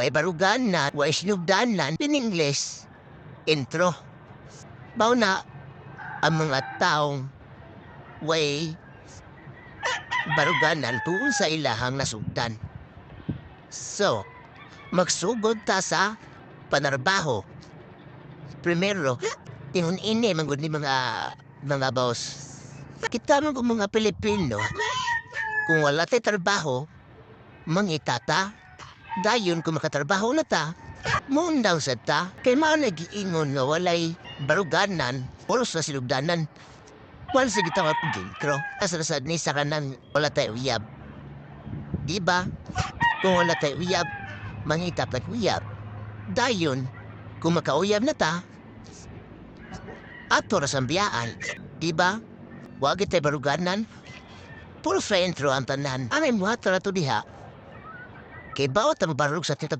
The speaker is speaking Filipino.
Way baruganan, way sinugdanan, in English, intro. Mao na ang mga taong way baruganan tuon sa ilahang nasugdan. So, magsugod ta sa panarbaho. Primero, tingon ini manggod ni mga boss. Kita man kung mga Pilipino, kung wala tay trabaho, mangitata. Dayon kung makatrabaho na ta, mundaw sa ta, kay mao nag-iingon nga walay baruganan, pulos na sinugdanan. Wala sige tawag ko gintro. Asarasad ni sa kanan, wala tayo uyab. Diba? Kung wala tayo uyab, mangitap na uyab. Dayon, kung makauyab na ta, ato na sambiyaan. Diba? Wag tayo baruganan. Puro sa intro ang tanan. Anay mo hato na to diha. Kay bawat ang barug sa